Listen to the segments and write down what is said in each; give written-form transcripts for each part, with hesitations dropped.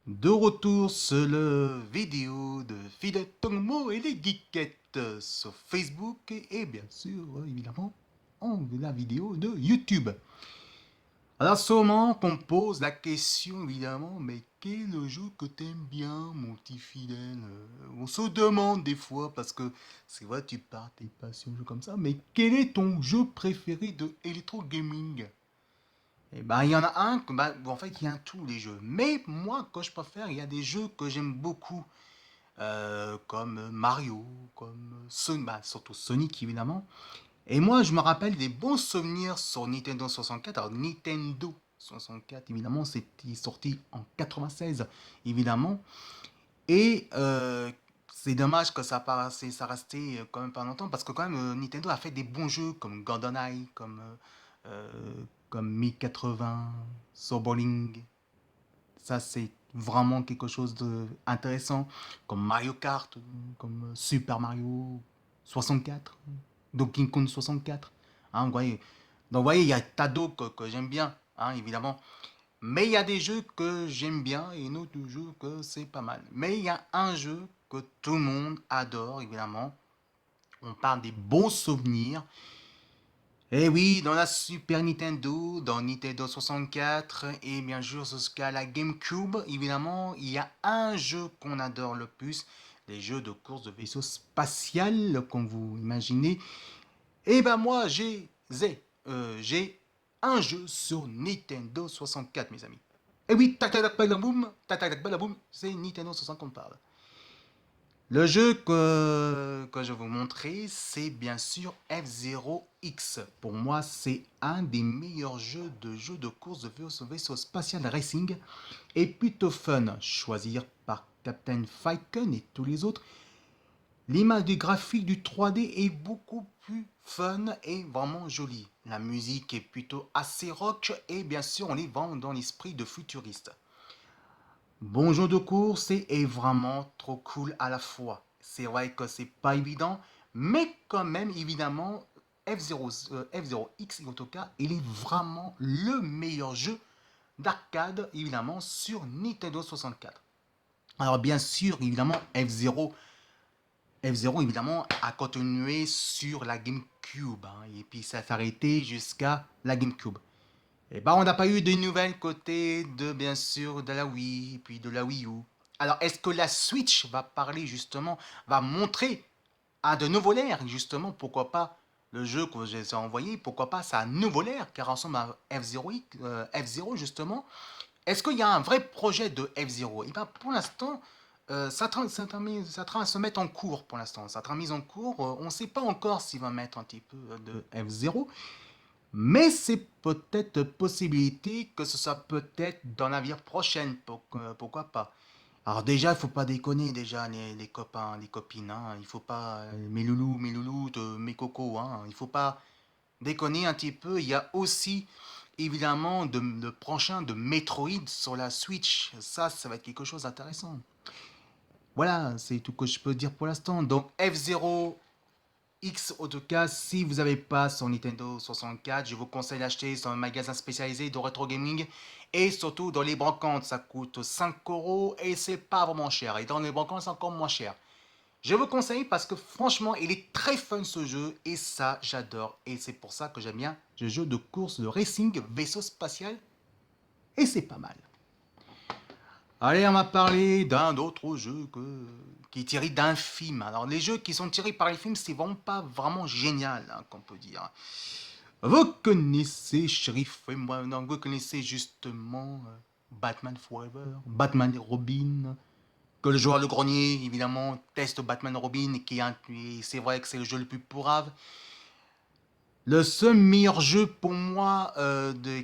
De retour sur le vidéo de Fidel Tongmo et les geekettes sur Facebook et bien sûr, évidemment, la vidéo de YouTube. Alors sûrement qu'on pose la question évidemment, mais quel est le jeu que t'aimes bien mon petit Fidel? On se demande des fois parce que c'est vrai tu pars t'es pas sur un jeu comme ça, mais quel est ton jeu préféré de Electro Gaming? Eh ben, il y en a un, bon, en fait, il y a tous les jeux. Mais moi, que je préfère, il y a des jeux que j'aime beaucoup, comme Mario, comme surtout Sonic, évidemment. Et moi, je me rappelle des bons souvenirs sur Nintendo 64. Alors, Nintendo 64, évidemment, c'était sorti en 96, évidemment. Et c'est dommage que ça restait quand même pas longtemps, parce que quand même, Nintendo a fait des bons jeux comme GoldenEye, comme 1080, Soul Bowling. Ça, c'est vraiment quelque chose d'intéressant. Comme Mario Kart, comme Super Mario 64, Donkey Kong 64. Hein, vous voyez. Donc, vous voyez, il y a tas d'autres que j'aime bien, hein, évidemment. Mais il y a des jeux que j'aime bien et d'autres jeux que c'est pas mal. Mais il y a un jeu que tout le monde adore, évidemment. On parle des bons souvenirs. Et oui, dans la Super Nintendo, dans Nintendo 64 et bien sûr jusqu'à la GameCube, évidemment, il y a un jeu qu'on adore le plus, les jeux de course de vaisseau spatial, comme vous imaginez. Et ben moi, j'ai un jeu sur Nintendo 64, mes amis. Et oui, tac tac tac balaboum, c'est Nintendo 64 qu'on parle. Le jeu que je vais vous montrer, c'est bien sûr F-Zero X. Pour moi, c'est un des meilleurs jeux de course de vaisseau spatial racing et plutôt fun. Choisir par Captain Falcon et tous les autres. L'image du graphique du 3D est beaucoup plus fun et vraiment jolie. La musique est plutôt assez rock et bien sûr, on est vraiment dans l'esprit de futuriste. Bon jeu de course est vraiment trop cool à la fois. C'est vrai que c'est pas évident, mais quand même, évidemment, F0 X en tout cas, il est vraiment le meilleur jeu d'arcade, évidemment, sur Nintendo 64. Alors bien sûr, évidemment, F0 évidemment, a continué sur la GameCube, hein, et puis ça s'est arrêté jusqu'à la GameCube. Et bah, on n'a pas eu de nouvelles côté de, bien sûr, de la Wii, et puis de la Wii U. Alors, est-ce que la Switch va parler justement, va montrer à de nouveaux l'air, justement, pourquoi pas le jeu que j'ai envoyé, pourquoi pas ça a un nouveau l'air, car ressemble à F0, F0 justement. Est-ce qu'il y a un vrai projet de F0? Et bien, pour l'instant, ça train de se mettre en cours pour l'instant. Ça train de mise en cours. On ne sait pas encore s'il va mettre un petit peu de F0. Mais c'est peut-être possibilité que ce soit peut-être dans l'avenir prochaine, pourquoi pas. Alors déjà, il faut pas déconner déjà les copains, les copines, hein. Il faut pas mes loulous, mes cocos, hein. Il faut pas déconner un petit peu. Il y a aussi évidemment de prochain de Metroid sur la Switch. Ça va être quelque chose d'intéressant. Voilà, c'est tout ce que je peux dire pour l'instant. Donc F0 X, en tout cas, si vous n'avez pas son Nintendo 64, je vous conseille d'acheter sur un magasin spécialisé de rétro gaming et surtout dans les brocantes, ça coûte 5 euros et c'est pas vraiment cher. Et dans les brocantes, c'est encore moins cher. Je vous conseille parce que franchement, il est très fun ce jeu et ça, j'adore. Et c'est pour ça que j'aime bien ce jeu de course de racing vaisseau spatial et c'est pas mal. Allez, on va parler d'un autre jeu qui est tiré d'un film. Alors, les jeux qui sont tirés par les films, c'est vraiment pas vraiment génial, hein, qu'on peut dire. Vous connaissez, Sheriff et moi, non, vous connaissez justement Batman Forever, Batman et Robin, que le joueur Le Grenier, évidemment, teste Batman et Robin, et c'est vrai que c'est le jeu le plus pourrave. Le seul meilleur jeu pour moi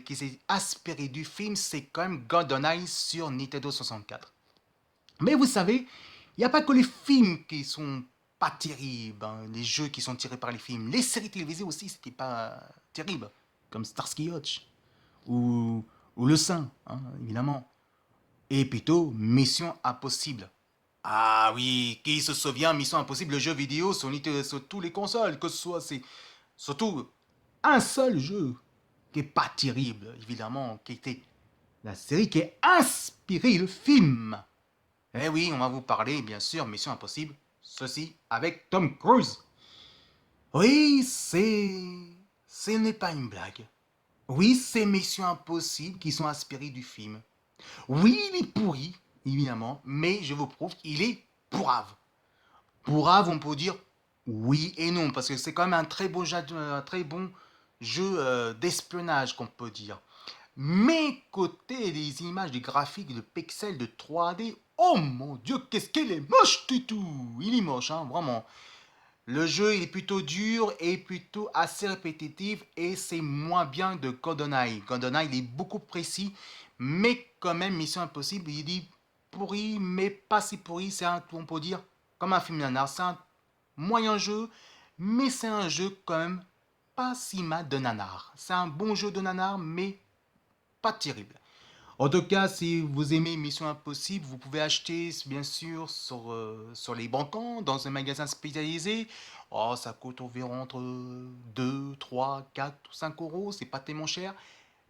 qui s'est aspiré du film, c'est quand même GoldenEye sur Nintendo 64. Mais vous savez, il n'y a pas que les films qui sont pas terribles, hein, les jeux qui sont tirés par les films. Les séries télévisées aussi, c'était pas terrible, comme Starsky Hutch ou, ou Le Saint, hein, évidemment. Et plutôt Mission Impossible. Ah oui, qui se souvient Mission Impossible, le jeu vidéo sur tous les consoles, que ce soit, c'est surtout un seul jeu qui est pas terrible, évidemment, qui était la série qui a inspiré le film. Eh oui, on va vous parler, bien sûr, Mission Impossible, ceci avec Tom Cruise. Oui, ce n'est pas une blague. Oui, c'est Mission Impossible qui sont inspirés du film. Oui, il est pourri, évidemment, mais je vous prouve qu'il est pourrave. Pourrave, on peut dire oui et non, parce que c'est quand même un très bon jeu d'espionnage qu'on peut dire. Mais côté des images, des graphiques, de pixels, de 3D, oh mon dieu, qu'est-ce qu'il est moche du tout. Il est moche, hein, vraiment. Le jeu il est plutôt dur et plutôt assez répétitif et c'est moins bien de GoldenEye. GoldenEye il est beaucoup précis, mais quand même Mission Impossible il dit pourri, mais pas si pourri. C'est un, on peut dire, comme un film nanar. C'est un moyen jeu, mais c'est un jeu quand même pas si mal de nanar. C'est un bon jeu de nanar, mais pas terrible. En tout cas, si vous aimez Mission Impossible, vous pouvez acheter bien sûr sur les bancans, dans un magasin spécialisé. Oh, ça coûte environ entre 2, 3, 4 ou 5 euros, c'est pas tellement cher.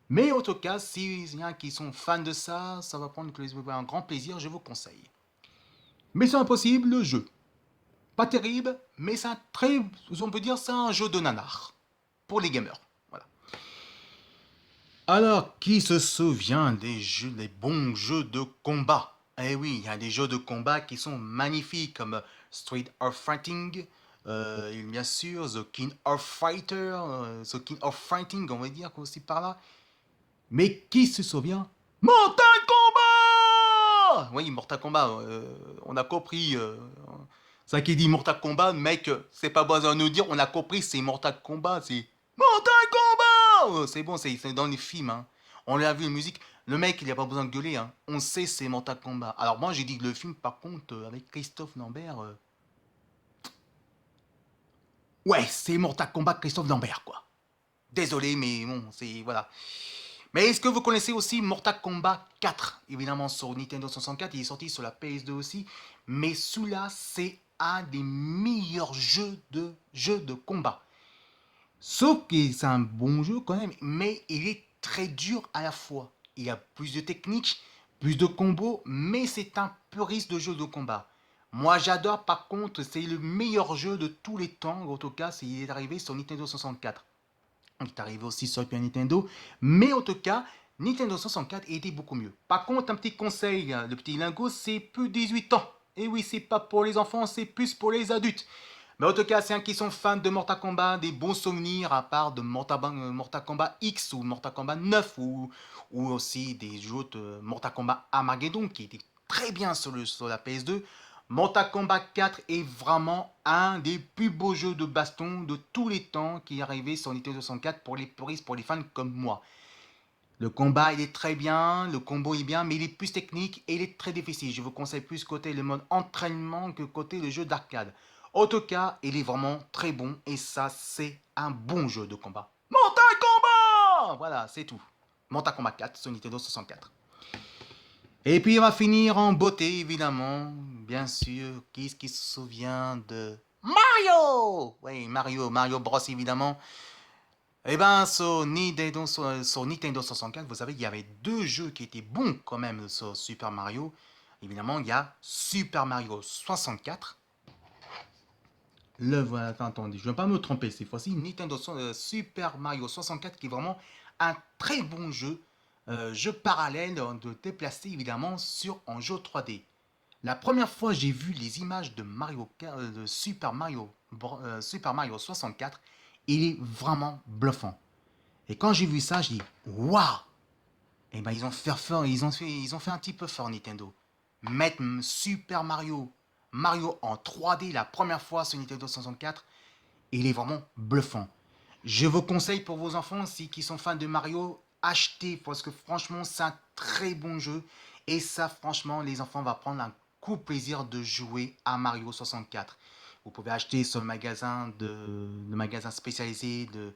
Mais en tout cas, s'il y en a qui sont fans de ça, ça va prendre un grand plaisir, je vous conseille. Mission Impossible, le jeu. Pas terrible, mais c'est un très, on peut dire, c'est un jeu de nanar. Pour les gamers. Voilà. Alors, qui se souvient des jeux, des bons jeux de combat? Eh oui, il y a des jeux de combat qui sont magnifiques comme Street of Fighting, et bien sûr The King of Fighter, The King of Fighting, on va dire aussi par là. Mais qui se souvient? Mortal Kombat! Oui, Mortal Kombat, on a compris. Ça qui dit Mortal Kombat, mec, c'est pas besoin de nous dire, on a compris, c'est Mortal Kombat, c'est Mortal Kombat! C'est bon, c'est dans les films, hein. On l'a vu, la musique. Le mec, il a pas besoin de gueuler, hein. On sait, c'est Mortal Kombat. Alors moi, j'ai dit que le film, par contre, avec Christophe Lambert, ouais, c'est Mortal Kombat Christophe Lambert, quoi. Désolé, mais bon, c'est voilà. Mais est-ce que vous connaissez aussi Mortal Kombat 4? Évidemment sur Nintendo 64, il est sorti sur la PS2 aussi. Mais celui-là, c'est un des meilleurs jeux de combat. Sauf que c'est un bon jeu quand même, mais il est très dur à la fois. Il y a plus de techniques, plus de combos, mais c'est un puriste de jeu de combat. Moi j'adore, par contre, c'est le meilleur jeu de tous les temps, en tout cas, il est arrivé sur Nintendo 64. Il est arrivé aussi sur Super Nintendo, mais en tout cas, Nintendo 64 était beaucoup mieux. Par contre, un petit conseil, le petit lingot, c'est plus de 18 ans. Et oui, c'est pas pour les enfants, c'est plus pour les adultes. Mais en tout cas, c'est un qui sont fans de Mortal Kombat, des bons souvenirs à part de Mortal Kombat X ou Mortal Kombat 9 ou aussi des jeux de Mortal Kombat Armageddon qui étaient très bien sur la PS2. Mortal Kombat 4 est vraiment un des plus beaux jeux de baston de tous les temps qui est arrivé sur Nintendo 64 pour les puristes, pour les fans comme moi. Le combat, il est très bien, le combo est bien, mais il est plus technique et il est très difficile. Je vous conseille plus côté le mode entraînement que côté le jeu d'arcade. En tout cas, il est vraiment très bon et ça, c'est un bon jeu de combat. Mortal Kombat! Voilà, c'est tout. Mortal Kombat 4 sur Nintendo 64. Et puis on va finir en beauté, évidemment. Bien sûr, qui est-ce qui se souvient de Mario? Oui, Mario Bros, évidemment. Eh ben, sur Nintendo 64, vous savez, il y avait deux jeux qui étaient bons quand même sur Super Mario. Évidemment, il y a Super Mario 64. Le voilà, attendez, je ne vais pas me tromper cette fois-ci. Super Mario 64 qui est vraiment un très bon jeu. Jeu parallèle de déplacer évidemment sur un jeu 3D. La première fois j'ai vu les images de Super Mario 64, il est vraiment bluffant. Et quand j'ai vu ça, je dis waouh! Et ben ils ont fait fort, ils ont fait un petit peu fort Nintendo. Mettre Mario en 3D la première fois sur Nintendo 64, il est vraiment bluffant. Je vous conseille pour vos enfants qui sont fans de Mario, achetez parce que franchement c'est un très bon jeu et ça franchement les enfants vont prendre un coup de plaisir de jouer à Mario 64. Vous pouvez acheter sur le magasin spécialisé de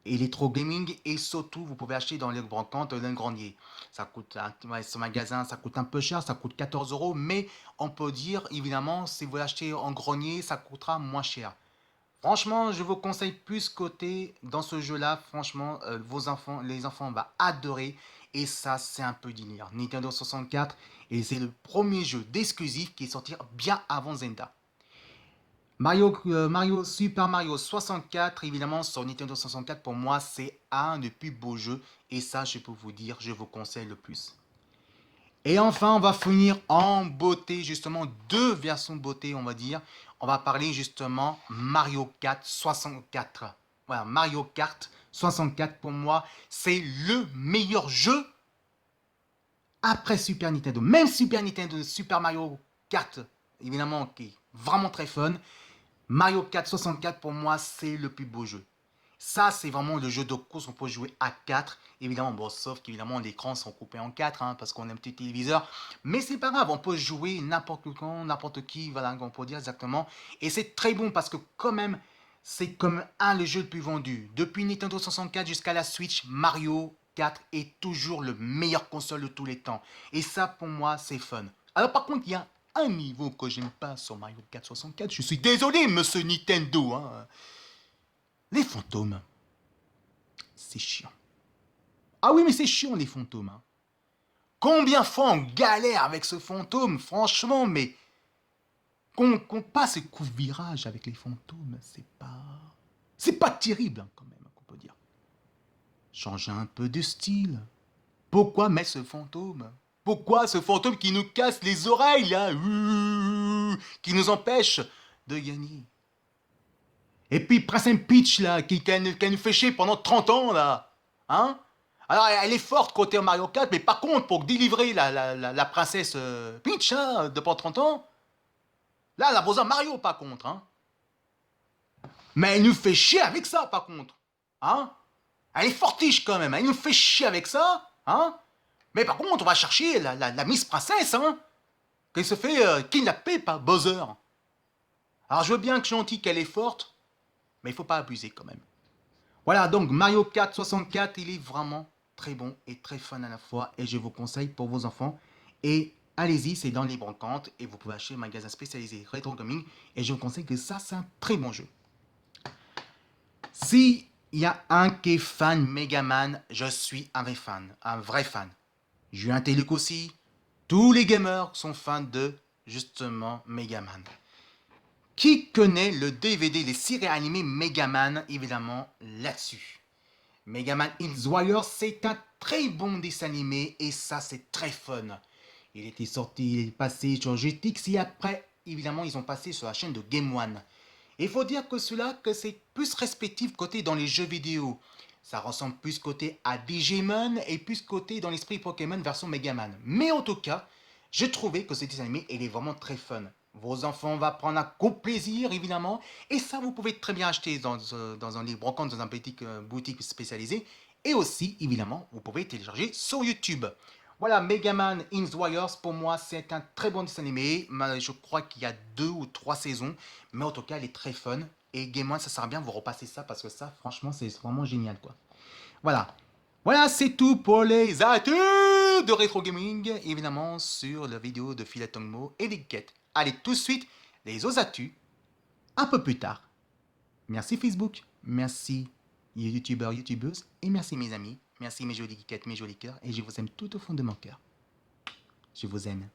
Electro Gaming et surtout vous pouvez acheter dans les grands comptes d'un grenier. Ça coûte ouais, ce magasin, ça coûte un peu cher, ça coûte 14 euros, mais on peut dire évidemment si vous l'achetez en grenier, ça coûtera moins cher. Franchement, je vous conseille plus côté dans ce jeu-là. Franchement, les enfants vont adorer et ça c'est un peu délire. Nintendo 64 et c'est le premier jeu d'exclusif qui est sorti bien avant Zelda. Super Mario 64, évidemment sur Nintendo 64 pour moi c'est un des plus beaux jeux et ça je peux vous dire, je vous conseille le plus. Et enfin, on va finir en beauté, justement, deux versions beauté, on va dire. On va parler justement Mario Kart 64. Voilà, Mario Kart 64, pour moi, c'est le meilleur jeu après Super Nintendo. Même Super Nintendo, Super Mario Kart, évidemment, qui est vraiment très fun. Mario Kart 64, pour moi, c'est le plus beau jeu. Ça, c'est vraiment le jeu de course, on peut jouer à 4. Évidemment, bon, sauf qu'évidemment, les écrans sont coupés en 4, hein, parce qu'on a un petit téléviseur. Mais c'est pas grave, on peut jouer n'importe quand, n'importe qui, voilà, on peut dire exactement. Et c'est très bon parce que quand même, c'est comme le jeu le plus vendu. Depuis Nintendo 64 jusqu'à la Switch, Mario 4 est toujours le meilleur console de tous les temps. Et ça, pour moi, c'est fun. Alors par contre, il y a un niveau que j'aime pas sur Mario Kart 64. Je suis désolé, monsieur Nintendo, hein. Les fantômes, c'est chiant. Ah oui, mais c'est chiant les fantômes. Hein. Combien de fois on galère avec ce fantôme, franchement, mais qu'on passe coup de virage avec les fantômes, c'est pas... C'est pas terrible, hein, quand même, qu'on peut dire. Changer un peu de style. Pourquoi mettre ce fantôme? Pourquoi ce fantôme qui nous casse les oreilles, là, qui nous empêche de gagner? Et puis Princess Peach, là, qui nous fait chier pendant 30 ans, là. Hein? Alors, elle est forte côté Mario 4, mais par contre, pour délivrer la princesse Peach, hein, de pendant 30 ans, là, elle a besoin de Mario, par contre. Hein? Mais elle nous fait chier avec ça, par contre. Hein? Elle est fortiche, quand même. Elle nous fait chier avec ça. Hein? Mais par contre, on va chercher la Miss Princesse, hein? Qui se fait kidnapper par Bowser. Alors, je veux bien que gentil qu'elle est forte, mais il faut pas abuser, quand même. Voilà, donc Mario Kart 64, il est vraiment très bon et très fun à la fois. Et je vous conseille pour vos enfants. Et allez-y, c'est dans les brocantes. Et vous pouvez acheter un magasin spécialisé Retro Gaming. Et je vous conseille que ça, c'est un très bon jeu. Si il y a un qui est fan Megaman, je suis un vrai fan. Un vrai fan. Julien Téluc aussi. Tous les gamers sont fans de, justement, Megaman. Qui connaît le DVD, les séries animées Megaman, évidemment, là-dessus. Megaman X Warriors, c'est un très bon dessin animé et ça, c'est très fun. Il était sorti, il est passé sur GTX et après, évidemment, ils ont passé sur la chaîne de Game One. Il faut dire que cela, que c'est plus respectif côté dans les jeux vidéo. Ça ressemble plus côté à Digimon et plus côté dans l'esprit Pokémon version Megaman. Mais en tout cas, j'ai trouvé que ce dessin animé, il est vraiment très fun. Vos enfants vont prendre un coup de plaisir, évidemment. Et ça, vous pouvez très bien acheter dans un livre brocante, dans un petit boutique spécialisée. Et aussi, évidemment, vous pouvez télécharger sur YouTube. Voilà, Megaman X Warriors, pour moi, c'est un très bon dessin animé. Je crois qu'il y a 2 ou 3 saisons. Mais en tout cas, il est très fun. Et Game One, ça sert à bien de vous repasser ça parce que ça, franchement, c'est vraiment génial, quoi. Voilà. Voilà, c'est tout pour les actus de Retro Gaming, évidemment, sur la vidéo de Philet Tongmo et des quêtes. Allez, tout de suite, les autres actus, un peu plus tard. Merci Facebook, merci YouTubeurs, YouTubeuses, et merci mes amis, merci mes jolis geekettes, mes jolis cœurs, et je vous aime tout au fond de mon cœur. Je vous aime.